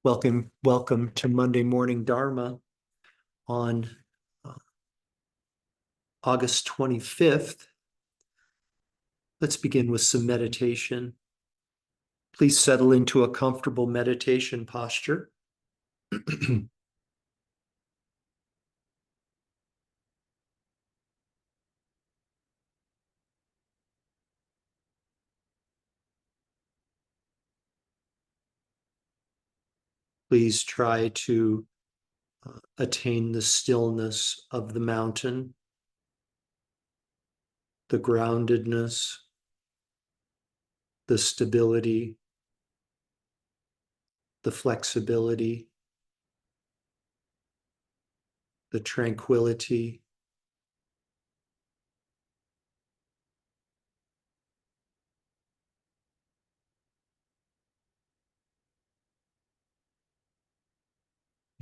Welcome to Monday Morning Dharma on uh, August 25th. Let's begin with some meditation. Please settle into a comfortable meditation posture. Please try to attain the stillness of the mountain, the groundedness, the stability, the flexibility, the tranquility.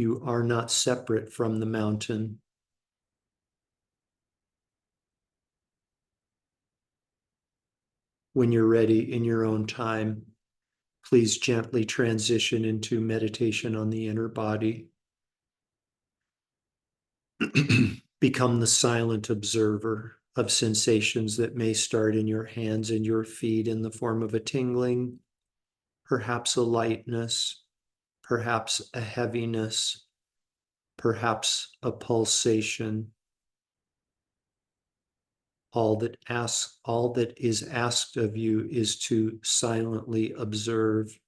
You are not separate from the mountain. When you're ready in your own time, please gently transition into meditation on the inner body. Become the silent observer of sensations that may start in your hands and your feet in the form of a tingling, perhaps a lightness, perhaps a heaviness, perhaps a pulsation. All that is asked of you is to silently observe.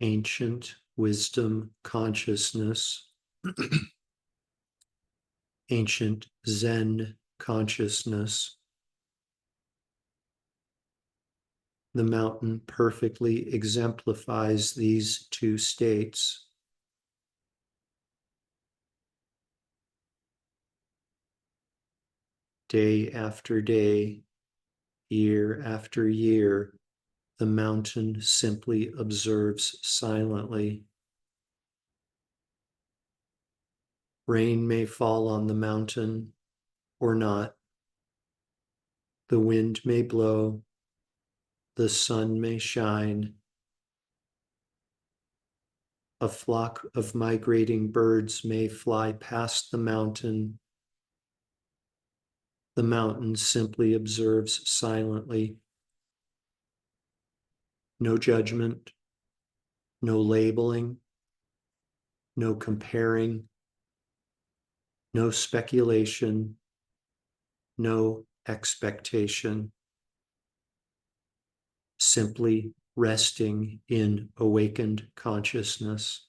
ancient wisdom consciousness, ancient Zen consciousness. The mountain perfectly exemplifies these two states. Day after day, year after year, the mountain simply observes silently. Rain may fall on the mountain or not. The wind may blow. The sun may shine. A flock of migrating birds may fly past the mountain. The mountain simply observes silently. No judgment, no labeling, no comparing, no speculation, no expectation. Simply resting in awakened consciousness.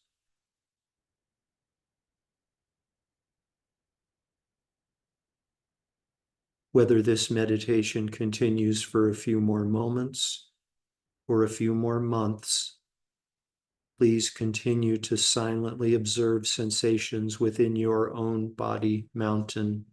Whether this meditation continues for a few more moments or a few more months, please continue to silently observe sensations within your own body mountain.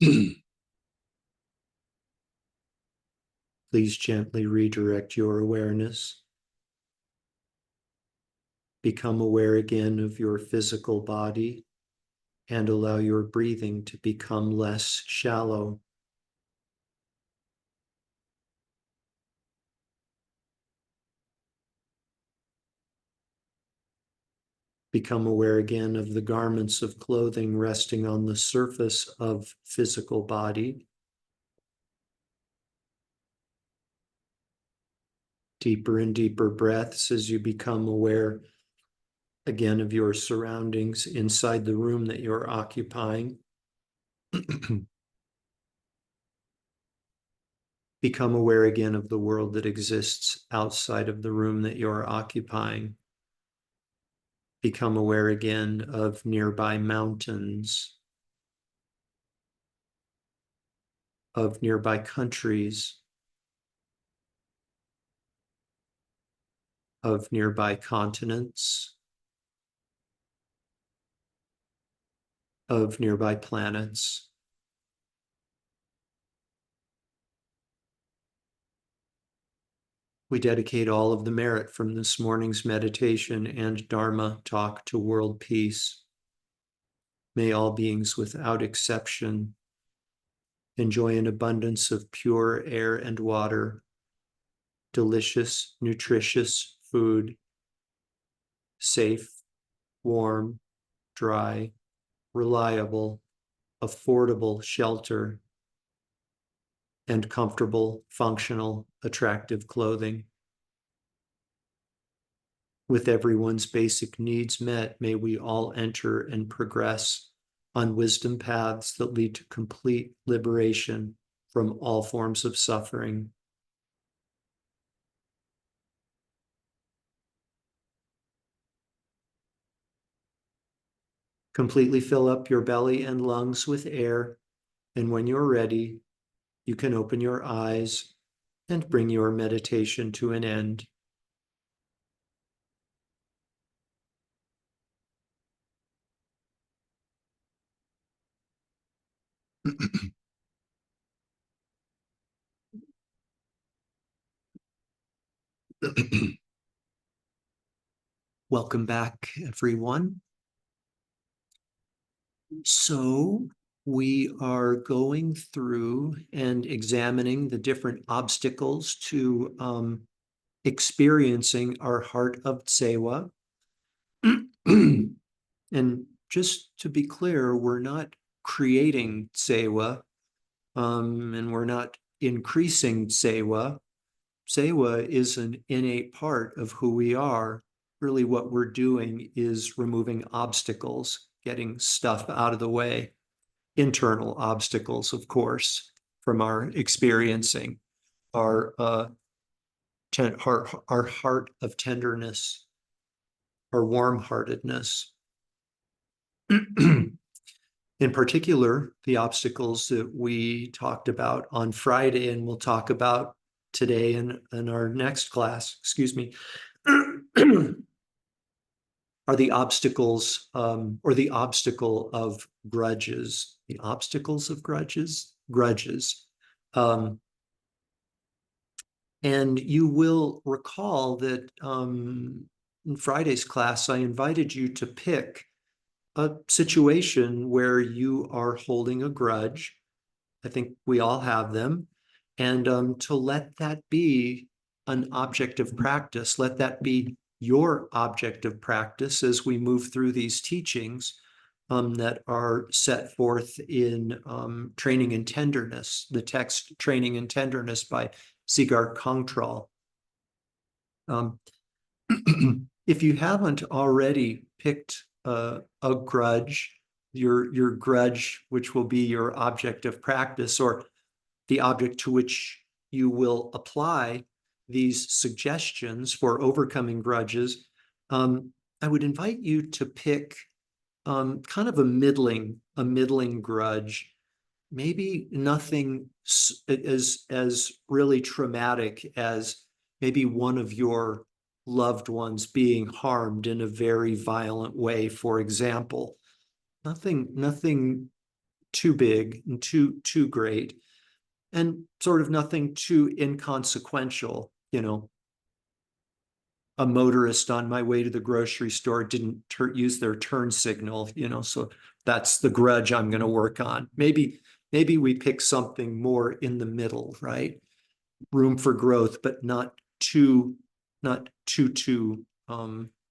Please gently redirect your awareness. Become aware again of your physical body and allow your breathing to become less shallow. Become aware again of the garments of clothing resting on the surface of physical body. Deeper and deeper breaths as you become aware again of your surroundings inside the room that you're occupying. Become aware again of the world that exists outside of the room that you're occupying. Become aware again of nearby mountains, of nearby countries, of nearby continents, of nearby planets. We dedicate all of the merit from this morning's meditation and Dharma talk to world peace. May all beings without exception enjoy an abundance of pure air and water, delicious, nutritious food, safe, warm, dry, reliable, affordable shelter, and comfortable, functional, attractive clothing. With everyone's basic needs met, may we all enter and progress on wisdom paths that lead to complete liberation from all forms of suffering. Completely fill up your belly and lungs with air, and when you're ready, you can open your eyes and bring your meditation to an end. Welcome back, everyone. So we are going through and examining the different obstacles to experiencing our heart of Tsewa. And just to be clear, we're not creating Tsewa, and we're not increasing Tsewa. Tsewa is an innate part of who we are. Really, what we're doing is removing obstacles, getting stuff out of the way, internal obstacles, of course, from our experiencing our heart of tenderness, our warm-heartedness. In particular, the obstacles that we talked about on Friday and we'll talk about today in our next class, excuse me, are the obstacles or the obstacle of grudges. The obstacles of grudges? Grudges. And you will recall that in Friday's class, I invited you to pick a situation where you are holding a grudge. I think we all have them. And to let that be an object of practice, let that be your object of practice as we move through these teachings that are set forth in Training in Tenderness, the text Training in Tenderness by Sigar Kongtrul. If you haven't already picked a grudge, your grudge, which will be your object of practice or the object to which you will apply these suggestions for overcoming grudges, I would invite you to pick kind of a middling grudge, maybe nothing as really traumatic as maybe one of your loved ones being harmed in a very violent way, for example. Nothing too big and too great, and sort of nothing too inconsequential. A motorist on my way to the grocery store didn't use their turn signal, so that's the grudge I'm going to work on. Maybe we pick something more in the middle, right? Room for growth, but not too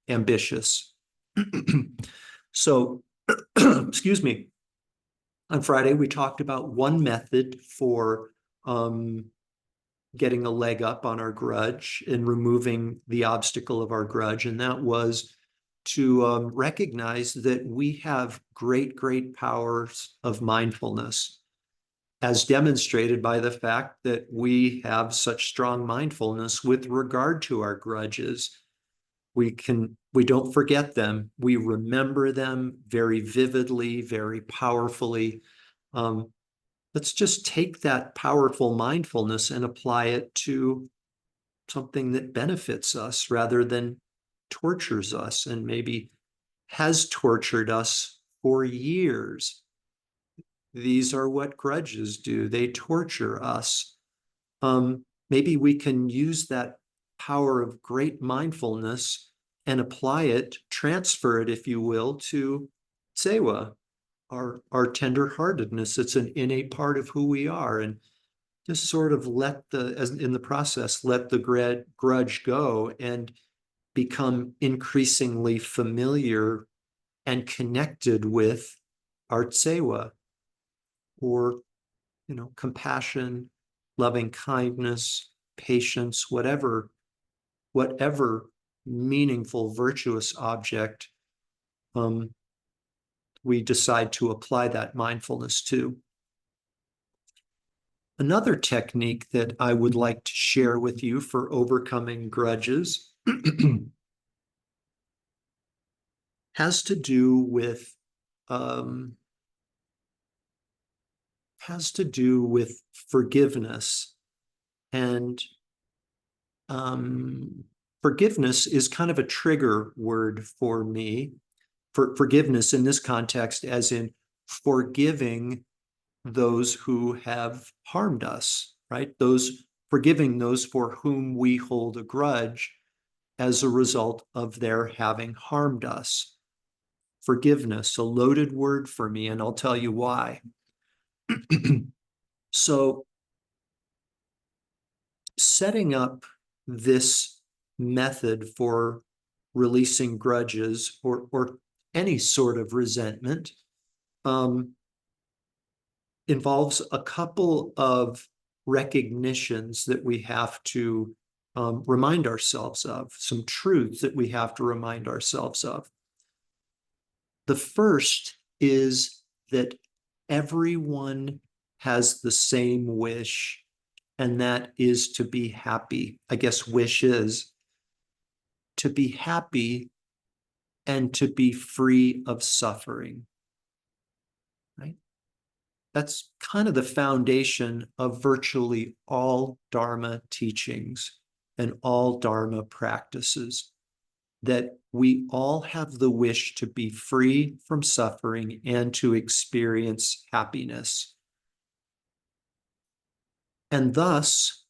ambitious. So, excuse me. On Friday, we talked about one method for getting a leg up on our grudge and removing the obstacle of our grudge. And that was to recognize that we have great powers of mindfulness, as demonstrated by the fact that we have such strong mindfulness with regard to our grudges. We don't forget them. We remember them very vividly, very powerfully. Let's just take that powerful mindfulness and apply it to something that benefits us rather than tortures us, and maybe has tortured us for years. These are what grudges do. They torture us. Maybe we can use that power of great mindfulness and apply it, transfer it, if you will, to Sewa, our tenderheartedness. It's an innate part of who we are, and just sort of as in the process, let the grudge go and become increasingly familiar and connected with our Tsewa, or compassion, loving kindness, patience, whatever meaningful, virtuous object we decide to apply that mindfulness to. Another technique that I would like to share with you for overcoming grudges has to do with forgiveness. And forgiveness is kind of a trigger word for me. For forgiveness in this context, as in forgiving those who have harmed us, right? Forgiving those for whom we hold a grudge as a result of their having harmed us. Forgiveness, a loaded word for me, and I'll tell you why. So, setting up this method for releasing grudges or any sort of resentment involves a couple of recognitions that we have to remind ourselves of, some truths that we have to remind ourselves of. The first is that everyone has the same wish, and that is to be happy. I guess wish is to be happy and to be free of suffering, right? That's kind of the foundation of virtually all Dharma teachings and all Dharma practices, that we all have the wish to be free from suffering and to experience happiness. And thus,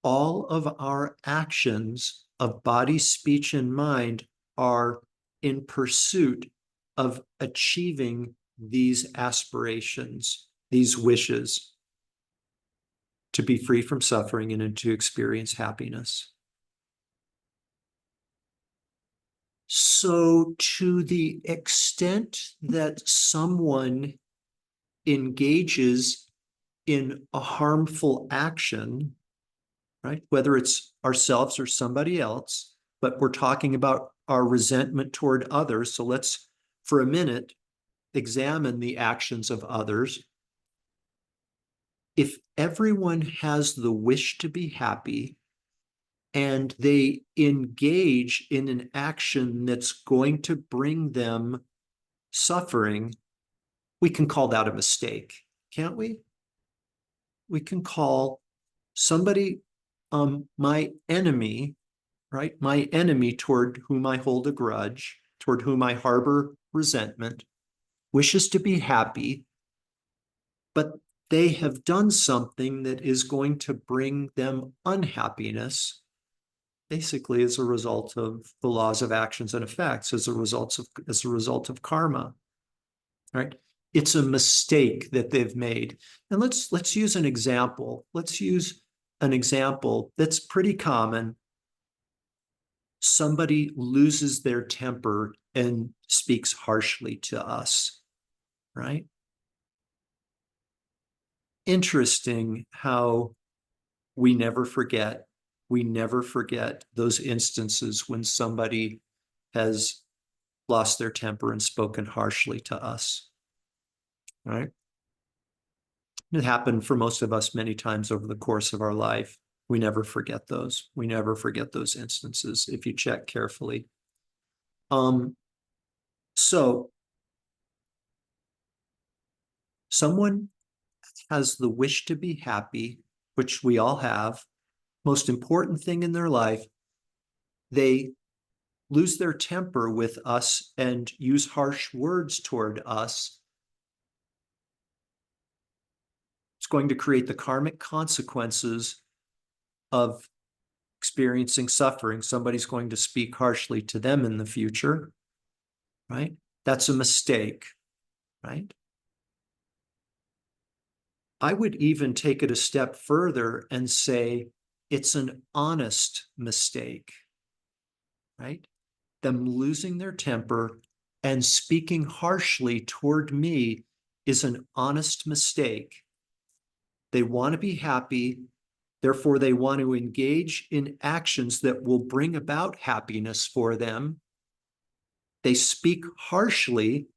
all of our actions of body, speech, and mind are in pursuit of achieving these aspirations, these wishes, to be free from suffering and to experience happiness. So, to the extent that someone engages in a harmful action, right, whether it's ourselves or somebody else, but we're talking about our resentment toward others. So let's, for a minute, examine the actions of others. If everyone has the wish to be happy and they engage in an action that's going to bring them suffering, we can call that a mistake, can't we? We can call somebody my enemy, right? My enemy toward whom I hold a grudge, toward whom I harbor resentment, wishes to be happy, but they have done something that is going to bring them unhappiness, basically as a result of the laws of actions and effects, as a result of karma. Right? It's a mistake that they've made. And let's use an example. Let's use an example that's pretty common. Somebody loses their temper and speaks harshly to us, right? Interesting how we never forget those instances when somebody has lost their temper and spoken harshly to us, right? It happened for most of us many times over the course of our life. We never forget those. We never forget those instances if you check carefully. So someone has the wish to be happy, which we all have, most important thing in their life. They lose their temper with us and use harsh words toward us. It's going to create the karmic consequences of experiencing suffering. Somebody's going to speak harshly to them in the future, right? That's a mistake, right? I would even take it a step further and say it's an honest mistake, right? Them losing their temper and speaking harshly toward me is an honest mistake. They want to be happy. Therefore, they want to engage in actions that will bring about happiness for them. They speak harshly.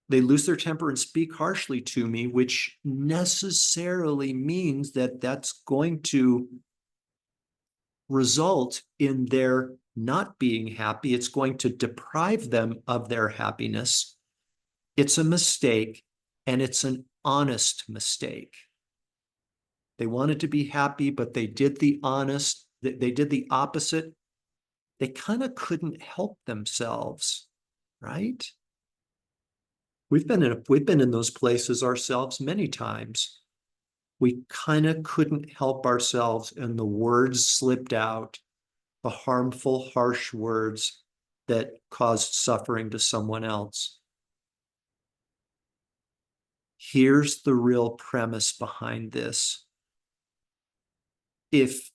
They lose their temper and speak harshly to me, which necessarily means that that's going to result in their not being happy. It's going to deprive them of their happiness. It's a mistake, and it's an honest mistake. They wanted to be happy, but they did the opposite. They kind of couldn't help themselves, right? We've been in those places ourselves many times. We kind of couldn't help ourselves, and the words slipped out, the harmful, harsh words that caused suffering to someone else. Here's the real premise behind this. If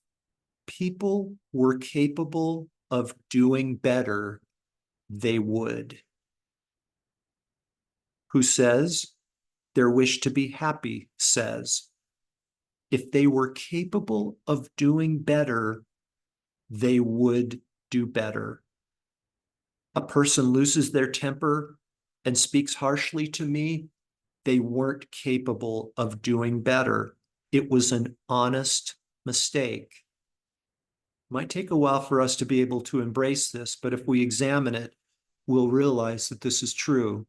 people were capable of doing better, they would. Who says? Their wish to be happy says. If they were capable of doing better, they would do better. A person loses their temper and speaks harshly to me, they weren't capable of doing better. It was an honest mistake. It might take a while for us to be able to embrace this, but if we examine it, we'll realize that this is true.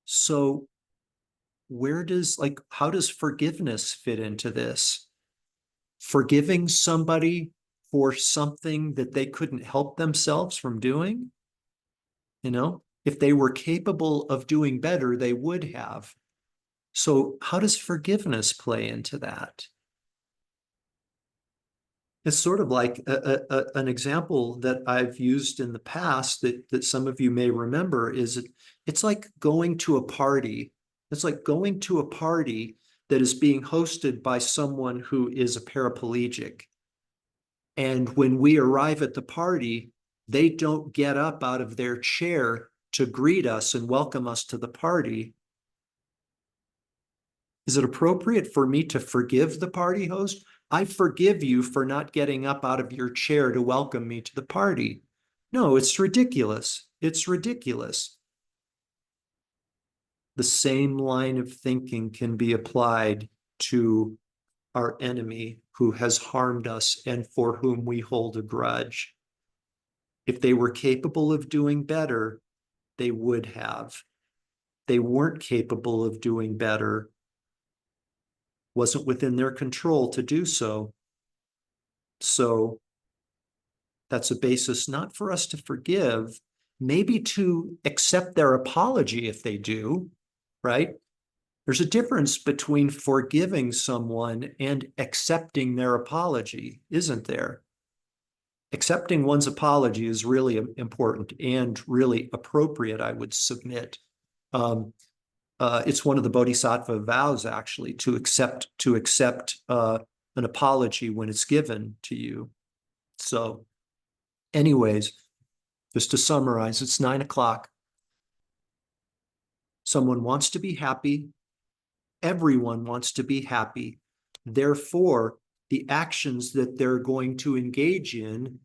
So how does forgiveness fit into this? Forgiving somebody for something that they couldn't help themselves from doing? If they were capable of doing better, they would have. So how does forgiveness play into that? It's sort of like an example that I've used in the past that some of you may remember is it's like going to a party. It's like going to a party that is being hosted by someone who is a paraplegic. And when we arrive at the party, they don't get up out of their chair to greet us and welcome us to the party. Is it appropriate for me to forgive the party host? I forgive you for not getting up out of your chair to welcome me to the party. No, it's ridiculous. It's ridiculous. The same line of thinking can be applied to our enemy who has harmed us and for whom we hold a grudge. If they were capable of doing better, they would have. They weren't capable of doing better. Wasn't within their control to do so. So that's a basis not for us to forgive. maybe to accept their apology if they do, right? There's a difference between forgiving someone and accepting their apology, isn't there? Accepting one's apology is really important and really appropriate, I would submit. It's one of the bodhisattva vows, actually, to accept an apology when it's given to you. So, anyways, just to summarize, it's 9 o'clock. Someone wants to be happy. Everyone wants to be happy. Therefore, the actions that they're going to engage in,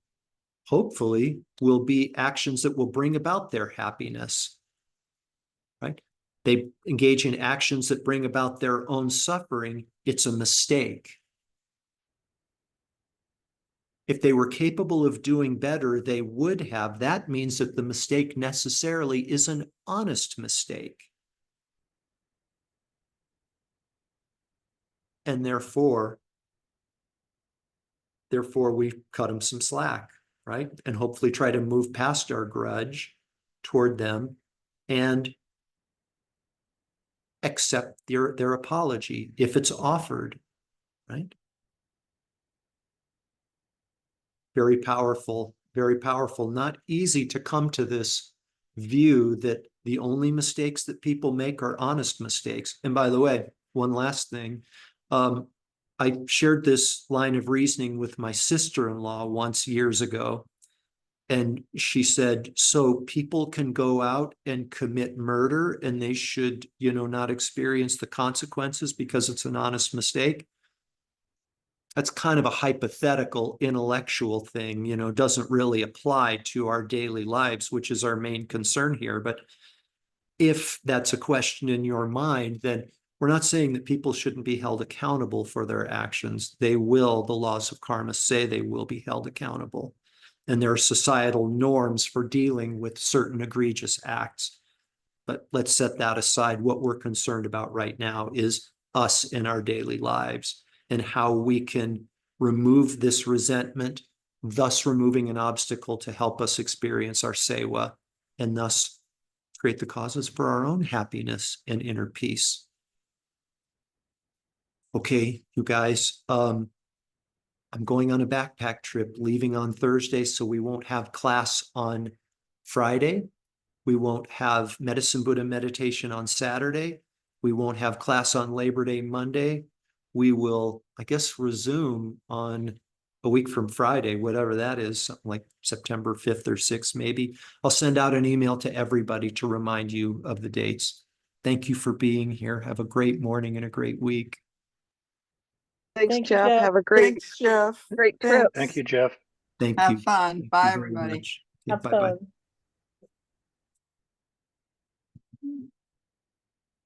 hopefully, will be actions that will bring about their happiness, right? They engage in actions that bring about their own suffering. It's a mistake. If they were capable of doing better, they would have. That means that the mistake necessarily is an honest mistake. And therefore we cut them some slack, right? And hopefully try to move past our grudge toward them and accept their apology if it's offered, right? Very powerful, very powerful. Not easy to come to this view that the only mistakes that people make are honest mistakes. And by the way, one last thing, I shared this line of reasoning with my sister-in-law once years ago. And she said, so people can go out and commit murder and they should, not experience the consequences because it's an honest mistake. That's kind of a hypothetical intellectual thing, doesn't really apply to our daily lives, which is our main concern here. But if that's a question in your mind, then we're not saying that people shouldn't be held accountable for their actions. They will. The laws of karma say they will be held accountable. And there are societal norms for dealing with certain egregious acts. But let's set that aside. What we're concerned about right now is us in our daily lives and how we can remove this resentment, thus removing an obstacle to help us experience our sewa and thus create the causes for our own happiness and inner peace. Okay, you guys, I'm going on a backpack trip, leaving on Thursday, so we won't have class on Friday. We won't have Medicine Buddha meditation on Saturday. We won't have class on Labor Day Monday. We will, I guess, resume on a week from Friday, whatever that is, something like September 5th or 6th, maybe. I'll send out an email to everybody to remind you of the dates. Thank you for being here. Have a great morning and a great week. Thanks, Jeff. Have a great Thanks, Jeff. trip. Thanks. Thank you, Jeff. Thank you. Have fun. Thank Bye, you very everybody. much. Have Bye-bye. fun.